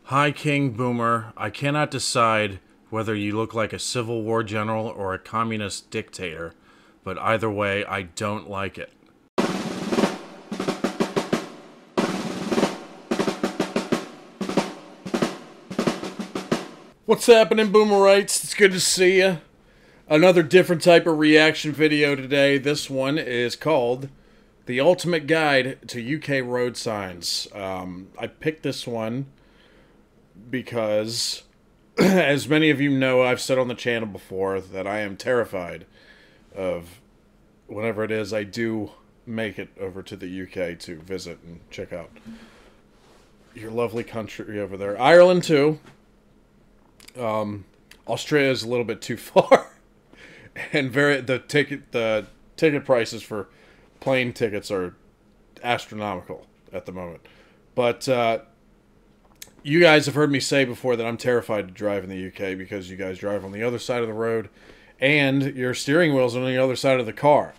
Hi, King Boomer. I cannot decide whether you look like a Civil War general or a communist dictator, but either way, I don't like it. What's happening, Boomerites? It's good to see you. Another different type of reaction video today. This one is called The Ultimate Guide to UK Road Signs. I picked this one because, as many of you know, I've said on the channel before that I am terrified of whenever it is I do make it over to the UK to visit and check out your lovely country over there. Ireland, too. Australia is a little bit too far, and the ticket prices for plane tickets are astronomical at the moment. But you guys have heard me say before that I'm terrified to drive in the UK because you guys drive on the other side of the road, and your steering wheel's on the other side of the car.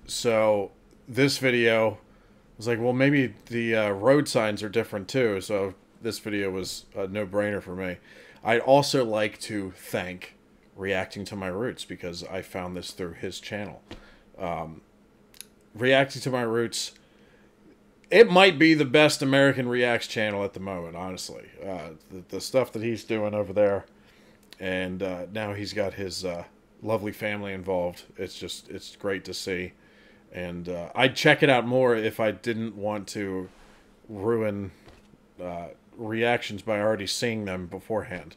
So this video was like, well, maybe the road signs are different too. So this video was a no-brainer for me. I'd also like to thank Reacting to My Roots because I found this through his channel. Reacting to My Roots, it might be the best American Reacts channel at the moment, honestly. The stuff that he's doing over there, and now he's got his lovely family involved. It's great to see. And I'd check it out more if I didn't want to ruin reactions by already seeing them beforehand.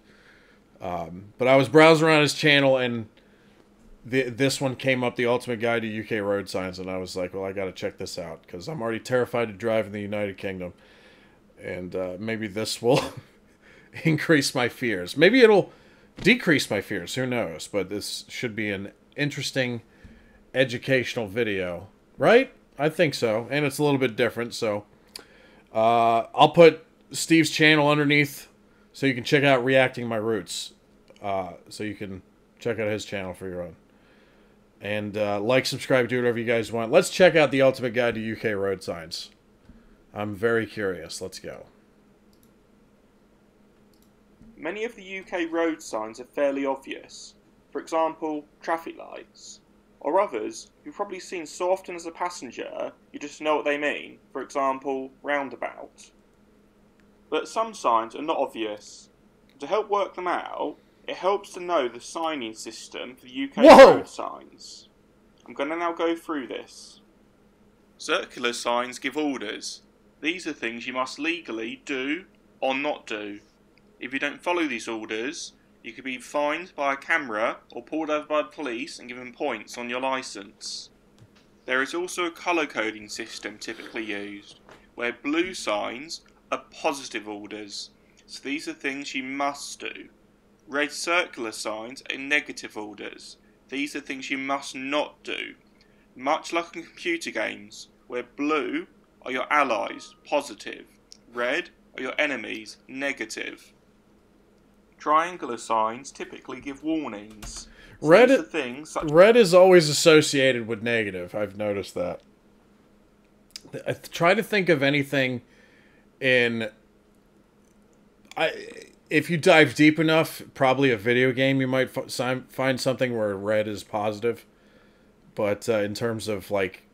But I was browsing around his channel, and this one came up, The Ultimate Guide to UK Road Signs, and I was like, well, I got to check this out, because I'm already terrified to drive in the United Kingdom, and maybe this will increase my fears. Maybe it'll decrease my fears, who knows, but this should be an interesting educational video, right? I think so, and it's a little bit different, so I'll put Steve's channel underneath so you can check out Reacting My Roots, so you can check out his channel for your own. And like, subscribe, do whatever you guys want. Let's check out The Ultimate Guide to UK Road Signs. I'm very curious. Let's go. Many of the UK road signs are fairly obvious. For example, traffic lights. Or others, you've probably seen so often as a passenger, you just know what they mean. For example, roundabout. But some signs are not obvious. To help work them out, it helps to know the signing system for the UK road signs. I'm going to now go through this. Circular signs give orders. These are things you must legally do or not do. If you don't follow these orders, you could be fined by a camera or pulled over by the police and given points on your licence. There is also a colour coding system typically used, where blue signs are positive orders, so these are things you must do. Red circular signs are negative orders, these are things you must not do. Much like in computer games, where blue are your allies, positive, red are your enemies, negative. Triangular signs typically give warnings. So red is always associated with negative. I've noticed that. I try to think of anything in... if you dive deep enough, probably a video game, you might find something where red is positive. But in terms of, like,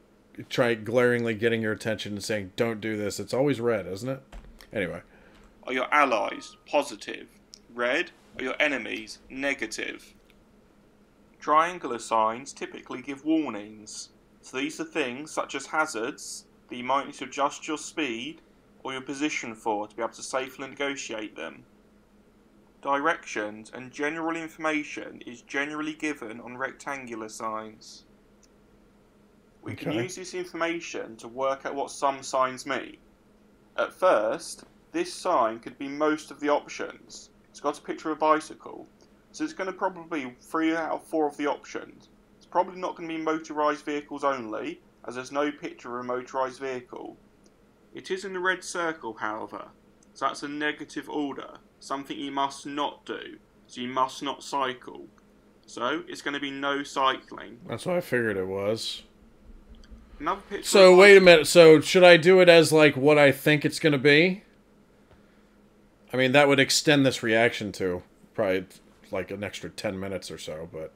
glaringly getting your attention and saying, don't do this, it's always red, isn't it? Anyway. Are your allies, positive. Red are your enemies, negative. Triangular signs typically give warnings. So these are things such as hazards that you might need to adjust your speed or your position for to be able to safely negotiate them. Directions and general information is generally given on rectangular signs. We can use this information to work out what some signs mean. At first, this sign could be most of the options. It's got a picture of a bicycle, so it's going to probably be 3 out of 4 of the options. It's probably not going to be motorised vehicles only, as there's no picture of a motorised vehicle. It is in the red circle, however, so that's a negative order, something you must not do, so you must not cycle. So it's going to be no cycling. That's what I figured it was. Another picture. So wait a minute. So should I do it as like what I think it's going to be? I mean, that would extend this reaction to probably like an extra 10 minutes or so, but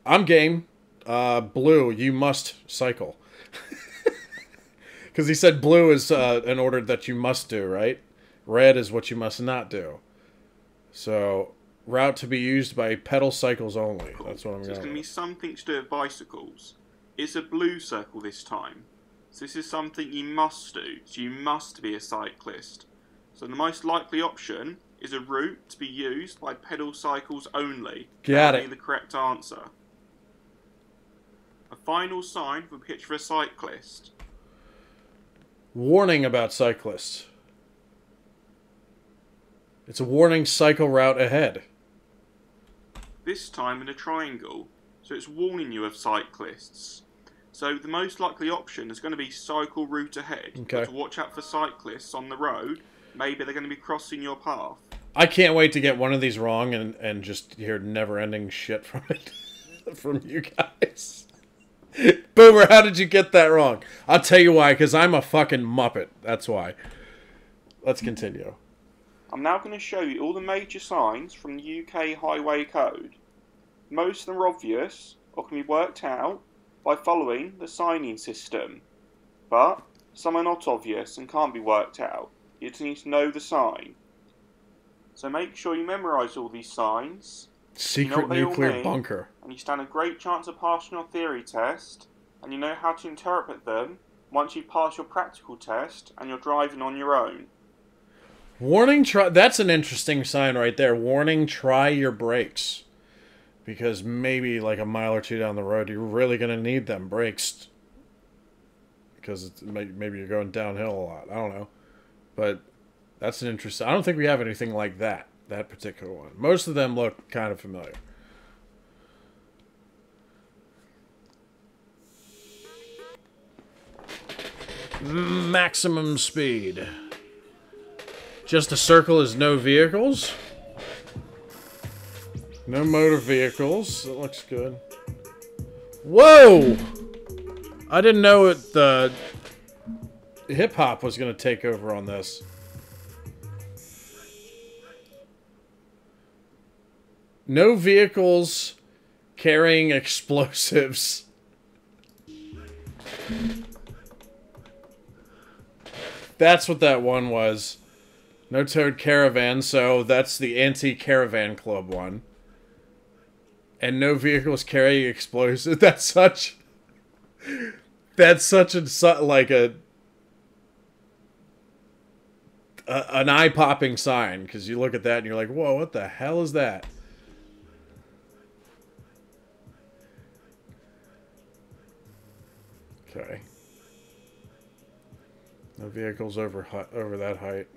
I'm game. Blue, you must cycle. Because he said blue is an order that you must do, right? Red is what you must not do. So, route to be used by pedal cycles only. Cool. That's what I'm going So it's going to be with. something to do with bicycles. It's a blue circle this time. So this is something you must do. So you must be a cyclist. So the most likely option is a route to be used by pedal cycles only. Got That it. would be the correct answer. A final sign for a picture of a cyclist. Warning about cyclists. It's a warning cycle route ahead. This time in a triangle. So it's warning you of cyclists. So the most likely option is going to be cycle route ahead. Okay. But to watch out for cyclists on the road. Maybe they're going to be crossing your path. I can't wait to get one of these wrong and just hear never-ending shit from it. From you guys. Boomer, how did you get that wrong? I'll tell you why, because I'm a fucking muppet. That's why. Let's continue. I'm now going to show you all the major signs from the UK Highway Code. Most of them are obvious, or can be worked out, by following the signing system. But some are not obvious and can't be worked out. You just need to know the sign. So make sure you memorise all these signs. Secret they all nuclear mean, bunker. And you stand a great chance of passing your theory test. And you know how to interpret them once you pass your practical test and you're driving on your own. Warning, that's an interesting sign right there. Warning, try your brakes. Because maybe like a mile or two down the road, you're really going to need them brakes. Because maybe you're going downhill a lot. I don't know. But that's an interesting... I don't think we have anything like that particular one. Most of them look kind of familiar. Maximum speed. Just a circle is no vehicles. No motor vehicles. That looks good. Whoa! I didn't know the hip-hop was going to take over on this. No vehicles carrying explosives. That's what that one was. No towed caravan, so that's the anti-caravan club one. And no vehicles carrying explosives. That's such like an eye-popping sign, because you look at that and you're like, whoa, what the hell is that? Okay. No vehicles over that height.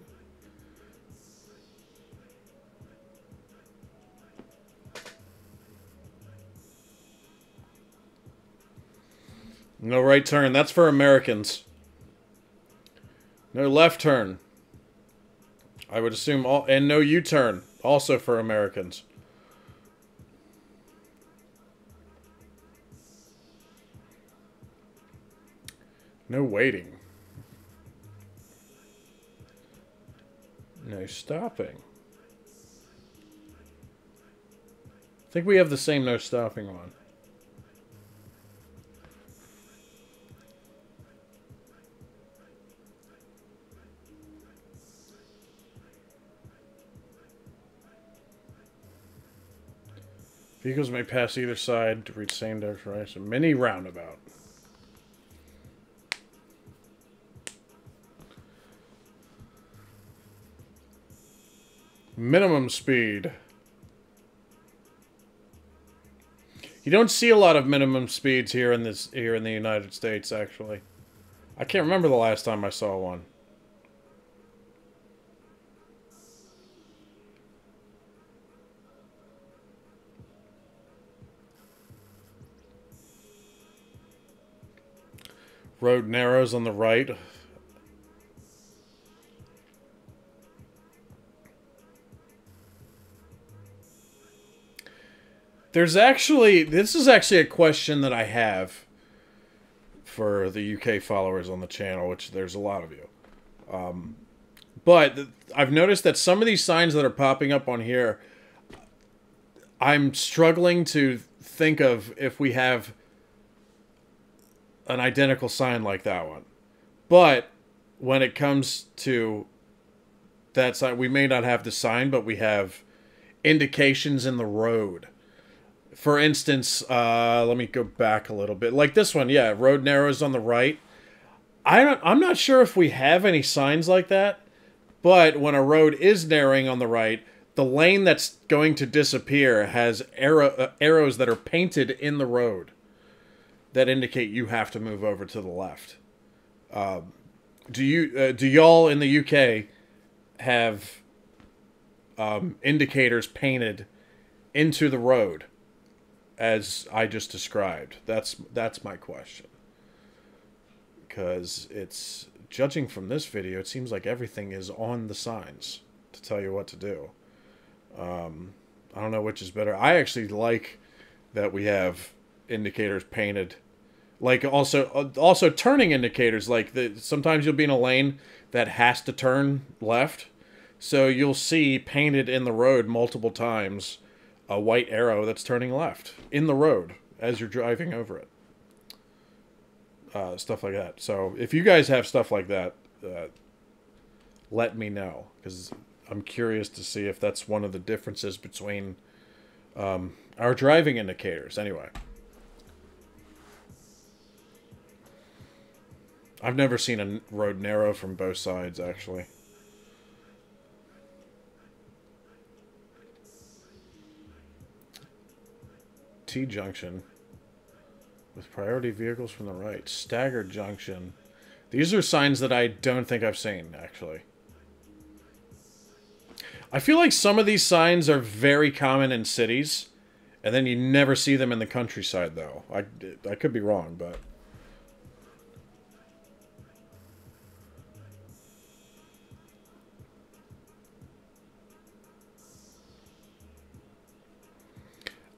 No right turn. That's for Americans. No left turn. I would assume and no U-turn. Also for Americans. No waiting. No stopping. I think we have the same no stopping on. Vehicles may pass either side to reach same direction, right? So mini roundabout. Minimum speed. You don't see a lot of minimum speeds here in the United States, actually. I can't remember the last time I saw one. Road narrows on the right. This is actually a question that I have for the UK followers on the channel, which there's a lot of you. But I've noticed that some of these signs that are popping up on here, I'm struggling to think of if we have an identical sign like that one. But when it comes to that sign, we may not have the sign, but we have indications in the road. For instance, let me go back a little bit. Like this one, yeah, road narrows on the right. I'm not sure if we have any signs like that, but when a road is narrowing on the right, the lane that's going to disappear has arrows that are painted in the road that indicate you have to move over to the left. Do y'all in the UK have indicators painted into the road as I just described? That's my question. Because it's, judging from this video, it seems like everything is on the signs to tell you what to do. I don't know which is better. I actually like that we have indicators painted. Like also turning indicators. Like sometimes you'll be in a lane that has to turn left. So you'll see painted in the road multiple times a white arrow that's turning left in the road as you're driving over it. Stuff like that. So if you guys have stuff like that, let me know, because I'm curious to see if that's one of the differences between our driving indicators. Anyway, I've never seen a road narrow from both sides, actually. T-junction with priority vehicles from the right. Staggered junction. These are signs that I don't think I've seen, actually. I feel like some of these signs are very common in cities, and then you never see them in the countryside, though. I could be wrong, but...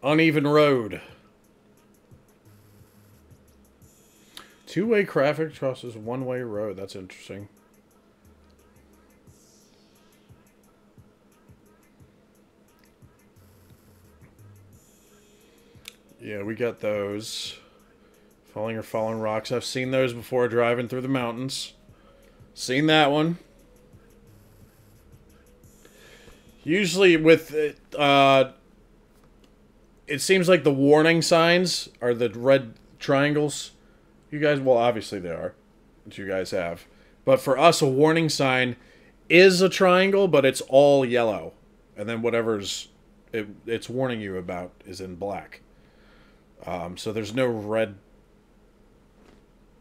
Uneven road. Two-way traffic crosses one-way road. That's interesting. Yeah, we got those. Falling or falling rocks. I've seen those before driving through the mountains. Seen that one. Usually with... it seems like the warning signs are the red triangles. You guys, well, obviously they are, that you guys have. But for us, a warning sign is a triangle, but it's all yellow. And then whatever's it's warning you about is in black. So there's no red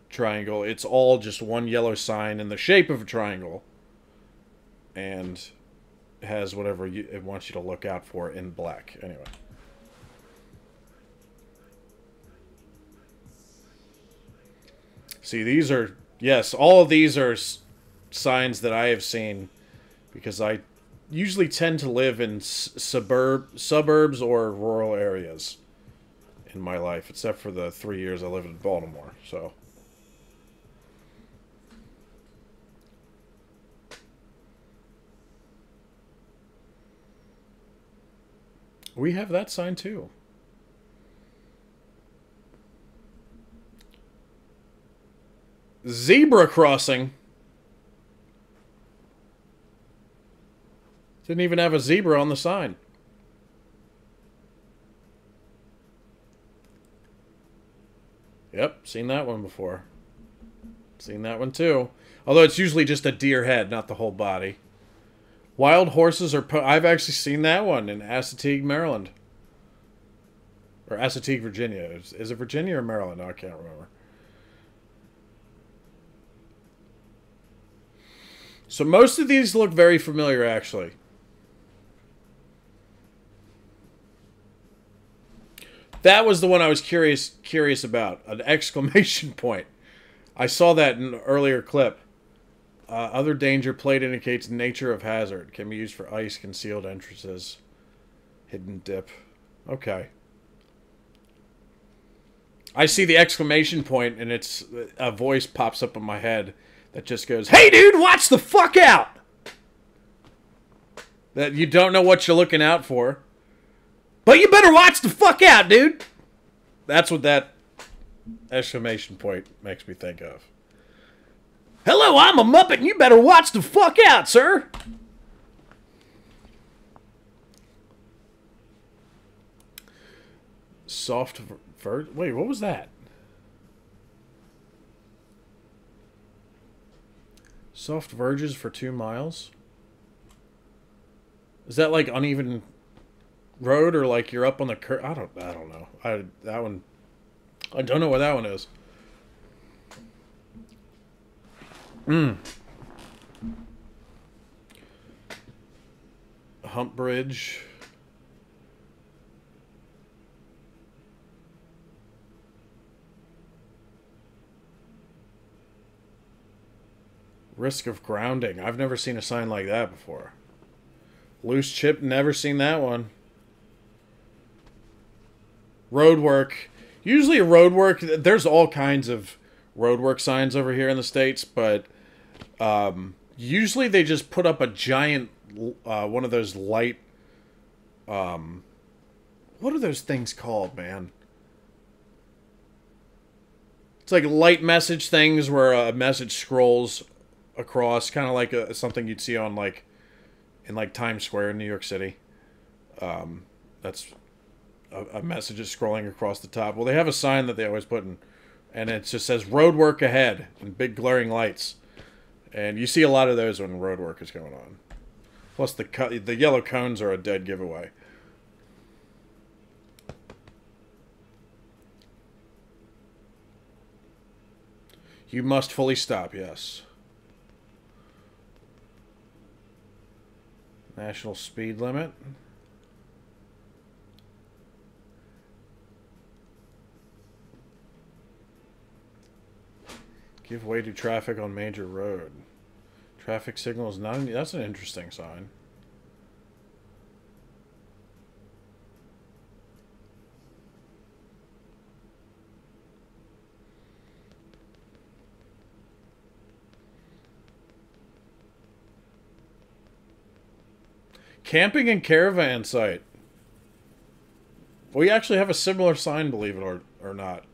triangle. It's all just one yellow sign in the shape of a triangle. And has whatever it wants you to look out for in black. Anyway. See, these are, yes, all of these are signs that I have seen, because I usually tend to live in suburbs or rural areas in my life, except for the 3 years I lived in Baltimore, so. We have that sign too. Zebra crossing. Didn't even have a zebra on the sign. Yep, seen that one before. Seen that one too. Although it's usually just a deer head, not the whole body. Wild horses are... I've actually seen that one in Assateague, Maryland. Or Assateague, Virginia. Is it Virginia or Maryland? No, I can't remember. So most of these look very familiar, actually. That was the one I was curious about. An exclamation point. I saw that in an earlier clip. Other danger plate indicates nature of hazard. Can be used for ice, concealed entrances, hidden dip. Okay. I see the exclamation point, and it's a voice pops up in my head that just goes, "Hey, dude, watch the fuck out!" that you don't know what you're looking out for. But you better watch the fuck out, dude. That's what that exclamation point makes me think of. Hello, I'm a Muppet, and you better watch the fuck out, sir. Soft wait, what was that? Soft verges for 2 miles? Is that like uneven road or like you're up on the curb? I don't know. I don't know where that one is. Hump bridge. Risk of grounding. I've never seen a sign like that before. Loose chip, never seen that one. Roadwork. Usually roadwork, there's all kinds of roadwork signs over here in the States, but usually they just put up a giant, one of those light, what are those things called, man? It's like light message things where a message scrolls across, kind of like something you'd see on like in like Times Square in New York City. That's a message is scrolling across the top. Well, they have a sign that they always put in, and it just says "road work ahead" in big glaring lights, and you see a lot of those when road work is going on. Plus, the yellow cones are a dead giveaway. You must fully stop. Yes. National speed limit. Give way to traffic on major road. Traffic signals not. That's an interesting sign. Camping and caravan site. We actually have a similar sign, believe it or not.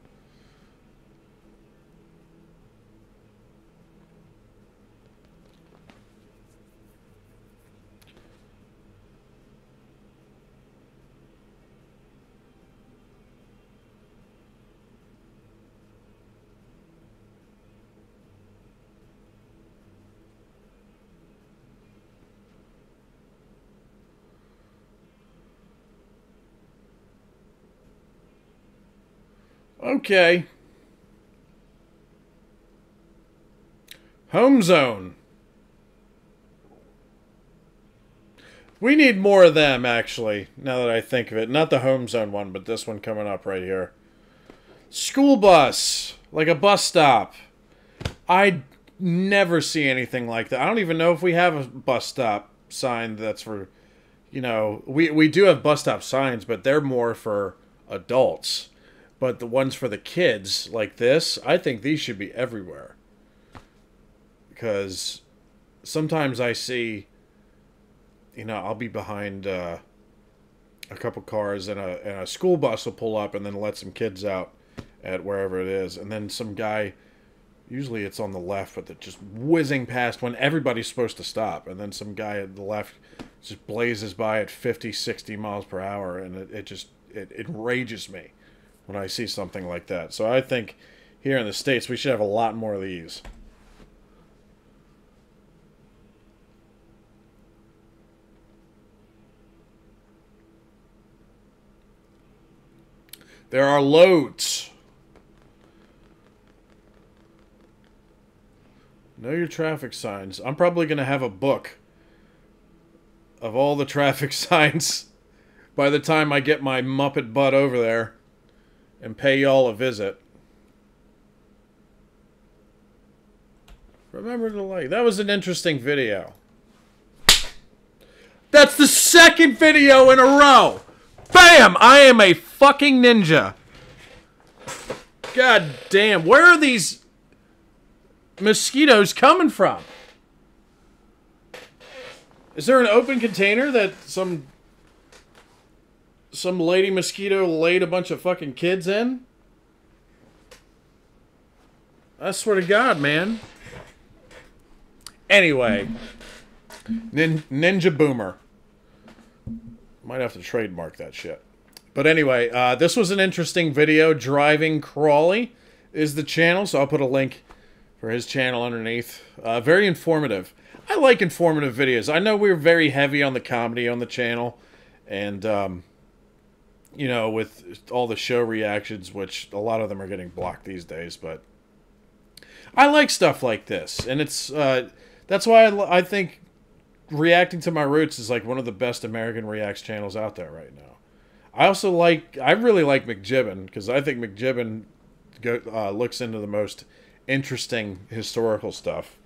Okay. Home zone. We need more of them, actually, now that I think of it. Not the home zone one, but this one coming up right here. School bus. Like a bus stop. I never see anything like that. I don't even know if we have a bus stop sign that's for, you know, we do have bus stop signs, but they're more for adults. But the ones for the kids, like this, I think these should be everywhere. Because sometimes I see, you know, I'll be behind a couple cars and a school bus will pull up and then let some kids out at wherever it is. And then some guy, usually it's on the left, but they're just whizzing past when everybody's supposed to stop. And then some guy at the left just blazes by at 50, 60 miles per hour. And it enrages me when I see something like that. So I think here in the States, we should have a lot more of these. There are loads. Know your traffic signs. I'm probably going to have a book of all the traffic signs by the time I get my Muppet butt over there and pay y'all a visit. Remember to like. That was an interesting video. That's the second video in a row. Bam! I am a fucking ninja. God damn. Where are these mosquitoes coming from? Is there an open container that some lady mosquito laid a bunch of fucking kids in? I swear to God, man. Anyway, Ninja Boomer. Might have to trademark that shit. But anyway, this was an interesting video. Driving Crawley is the channel, so I'll put a link for his channel underneath. Very informative. I like informative videos. I know we're very heavy on the comedy on the channel, and you know, with all the show reactions, which a lot of them are getting blocked these days, but I like stuff like this, and it's that's why I think Reacting to My Roots is like one of the best American Reacts channels out there right now. I really like McJibbin, because I think McJibbin looks into the most interesting historical stuff.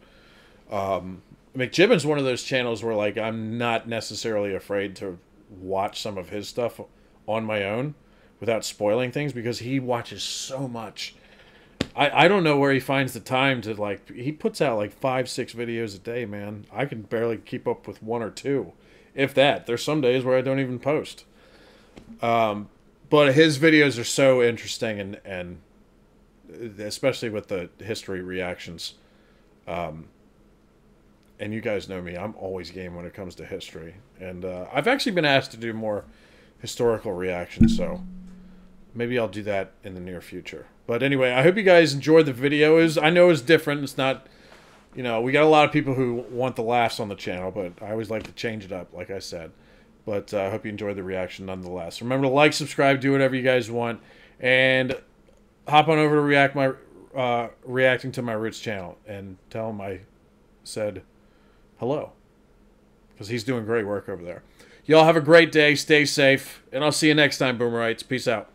McJibbin's one of those channels where, like, I'm not necessarily afraid to watch some of his stuff on my own without spoiling things, because he watches so much. I don't know where he finds the time to, like, he puts out like 5-6 videos a day, man. I can barely keep up with 1 or 2, if that. There's some days where I don't even post. But his videos are so interesting, and especially with the history reactions. And you guys know me, I'm always game when it comes to history. And I've actually been asked to do more historical reactions, so maybe I'll do that in the near future. But anyway, I hope you guys enjoyed the video. I know it's different. It's not, you know, we got a lot of people who want the laughs on the channel, but I always like to change it up, like I said. But I hope you enjoyed the reaction nonetheless. Remember to like, subscribe, do whatever you guys want, and hop on over to Reacting to My Roots channel and tell him I said hello, because he's doing great work over there. Y'all have a great day. Stay safe, and I'll see you next time, Boomerites. Peace out.